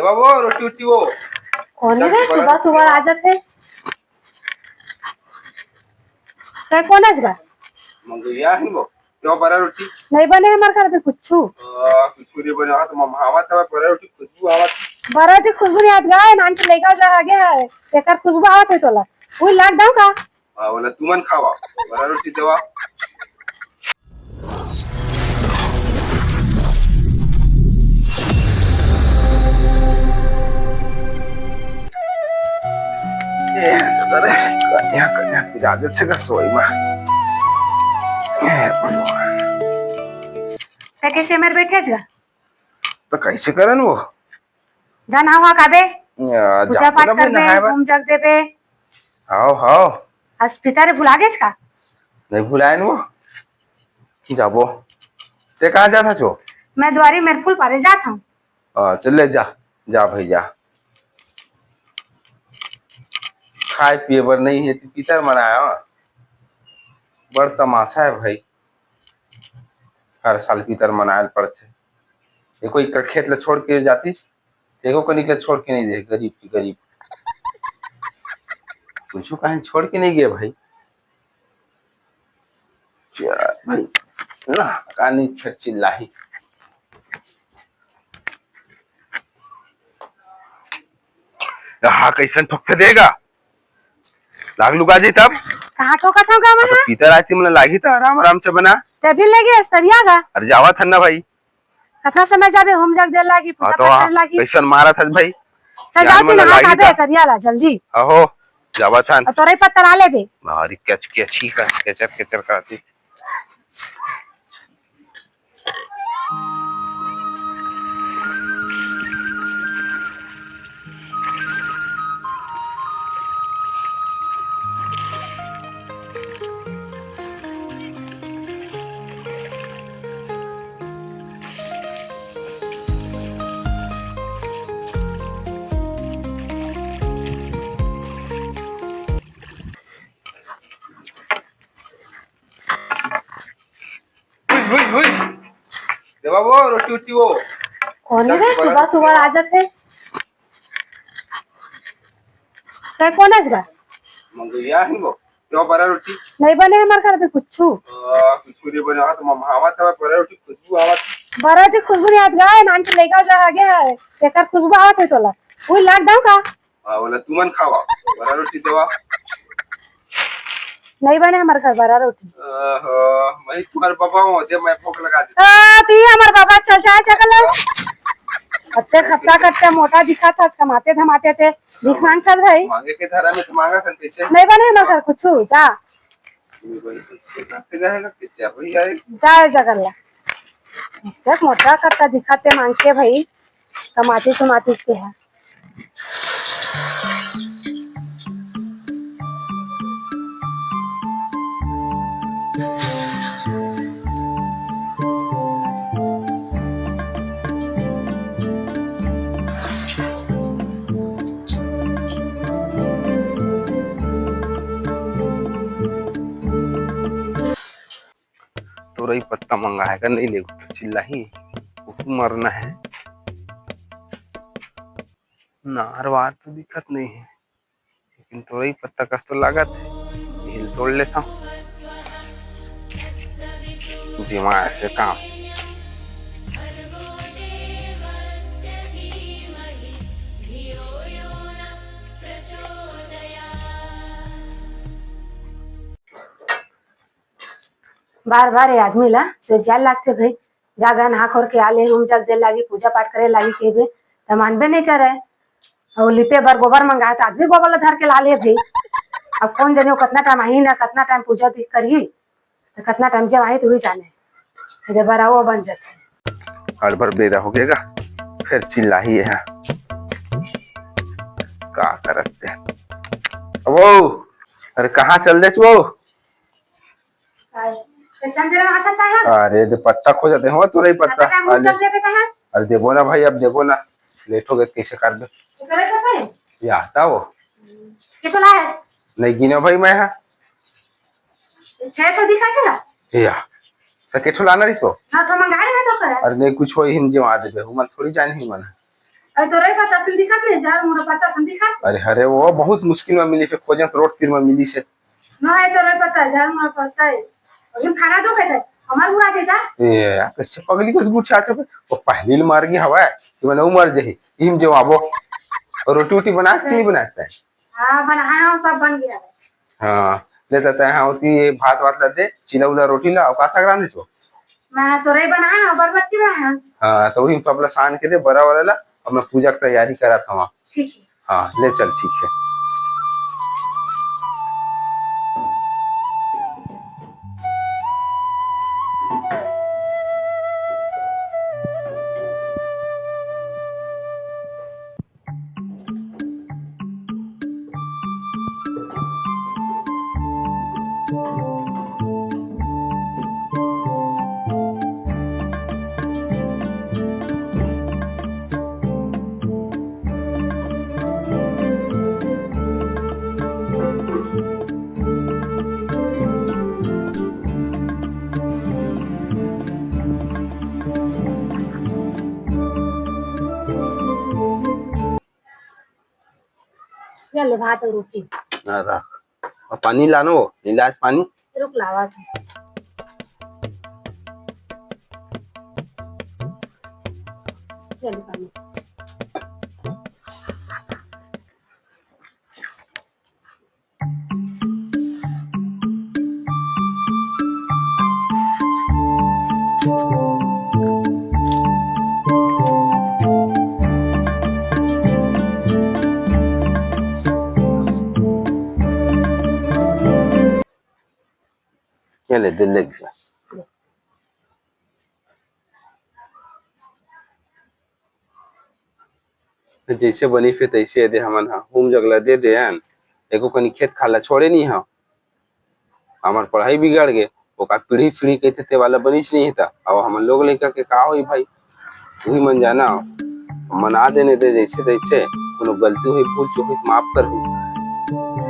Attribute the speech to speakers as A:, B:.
A: देवा वो रोटी उटी वो
B: कौन है सुबह सुबह आ जाते क्या कौन आज का
A: मंगैया है वो क्यों बड़ा रोटी
B: नहीं बने हमारे घर पे कुछ
A: नहीं बना तो मम्मा आवा था बड़ा रोटी खुशबू आवा
B: बराठी खुशबू नहीं आत गए नान के लेकर जा आगे है तेकर खुशबू आवत है चला वही लाग दाऊ का
A: बोला तू मन खावा बड़ा रोटी देवा कन्या की आदत से का सोई मां
B: ते कैसे मेरे बैठे जा
A: तो कैसे करन वो
B: जाना हुआ काबे पूजा पाठ कर बे घूम जग दे बे
A: हाओ
B: आज पितारे भुला गेज का
A: नहीं भुलायन वो जाबो ते कहाँ जाता छो
B: मैं द्वारी मेरे फूल पारे जाता हूँ
A: चल ले जा भाई जा खाए पिए बर नहीं है पितर मनाया बड़ तमाशा है भाई हर साल पितर मनायल पड़ते ये कोई खेत ले छोड़ के जाती देखो को निकले छोड़ के नहीं दे गरीब की गरीब कुछ कहीं छोड़ के नहीं गए भाई भाई ना कहानी फिर चिल्लाही हाँ कैसन ठोक देगा लाग लुगा जी तब
B: कहाँ ठोका था गाँव में
A: पीतर आती मतलब लागी था आराम से बना
B: तभी लगे अस्तरिया गा
A: अरे जावा था ना भाई
B: कितना समय जाबे हम जग दे लागी पूजा पाठ कर लागी
A: कैसन मारा था भाई
B: सजाती ना काबे करिया ला जल्दी
A: आहो जावा था
B: तोरे पत्थर आ ले बे
A: मारी कैच अच्छी का केचर करती देवा वो रोटी उटी वो
B: कौन है सुबह सुबह आ जाते क्या कौन आज का
A: मंगैया है वो क्यों बड़ा रोटी
B: नहीं बने हमारे घर पे कुछ
A: नहीं बना तो मम्मा आवा था बड़ा रोटी खुशबू आवा
B: बराठी खुशबू नहीं आत गए नान के लेकर जा आगे है तेकर खुशबू आवत है चला वही लाग दाऊ का
A: बोला तू मन खावा बड़ा रोटी देवा
B: नहीं बने हमारे घर बड़ा रोटी
A: मैं तुम्हारे पापा हूँ जब मैं भूख लगा दी
B: ती हमारे बाबा चल जाए चकल अत्ते खट्टा कट्टे मोटा दिखा था कमाते धमाते थे भीख मांग चल भाई
A: मांगे के धारा में मांगा था कैसे
B: नहीं बने हमारे घर कुछ जा जगल देख मोटा कट्टा दिखाते मांगते भाई कमाते सुमाते के है
A: तो रही पत्ता मंगाएगा नहीं ले चिल्ला ही उसको मरना है नारवार तो दिक्कत नहीं है लेकिन तो रही पत्ता कस तो लागत है हिल तोड़ लेता हूँ दिमाग से काम
B: बार बार ये आदमी ला सोचाल लागते भाई जागा नहा खोर के आले हम जग दे लागी पूजा पाठ करे लागी के तो मानबे नहीं करे और लिपे बार गोबर मंगाए तो आदमी गोबर धर के ला ले भाई अब कौन जाने कितना टाइम आई ना कितना टाइम पूजा करी तो कितना टाइम जब आई तो ही जाने बार वो बन जाते
A: हर भर बेरा हो गएगा फिर चिल्ला ही है क्या करते वो अरे कहाँ चल दे वो अरे पत्ता खो जाते हो तुरई पत्ता अरे देवो ना भाई अब देवो ना लेट हो गए कैसे कर दो ये आता वो नहीं गिनो भाई मैं
B: तो दिखा
A: या तो केठो लाना रिसो
B: हां तो मंगाए मैं तो कर
A: अरे नहीं कुछ हो हिम जो आ दे मन थोड़ी जान ही मन
B: अरे तो रे पता सिल दिखत नहीं जार मोर पता सम दिखत
A: अरे अरे वो बहुत मुश्किल में मिली से खोजत रोड तीर में मिली से
B: ना है तो रे पता जार मोर पता है अभी खाना दो कहते हमार बुरा देता
A: ए कैसे पगली कस गुट छात्र वो पहली मार गई हवा कि मैंने उमर जही हिम जवाबो और रोटी वोटी बनाते नहीं बनाते हैं
B: हाँ बनाया हूँ सब बन गया है
A: हाँ ले जाते हैं हाँ होती भात वात ला दे चिला उला रोटी ला और का सगरान दे सो
B: मैं तो रे बनाया बरबट्टी बनाया
A: हाँ तो वही सब ला सान के दे बड़ा वाला ला और मैं पूजा की तैयारी करा था वहाँ
B: ठीक है
A: हाँ ले चल ठीक है
B: ये ले भात और रोटी
A: हाँ रख और पानी लानो गिलास पानी
B: रुक लावा था ये ले पानी
A: ये ले दिल लग गया जैसे बनी फिर तैसे दे हमन हा होम जगला दे दे हन एको कनी खेत खाला छोड़े नहीं हा हमार पढ़ाई बिगड़ गए ओका पीढ़ी पीढ़ी कहते ते वाला बनिस नहीं था और हम लोग लेकर के का होई भाई तू ही मन जाना मना देने दे जैसे तैसे कोनो गलती हुई भूल चूक हुई तो माफ कर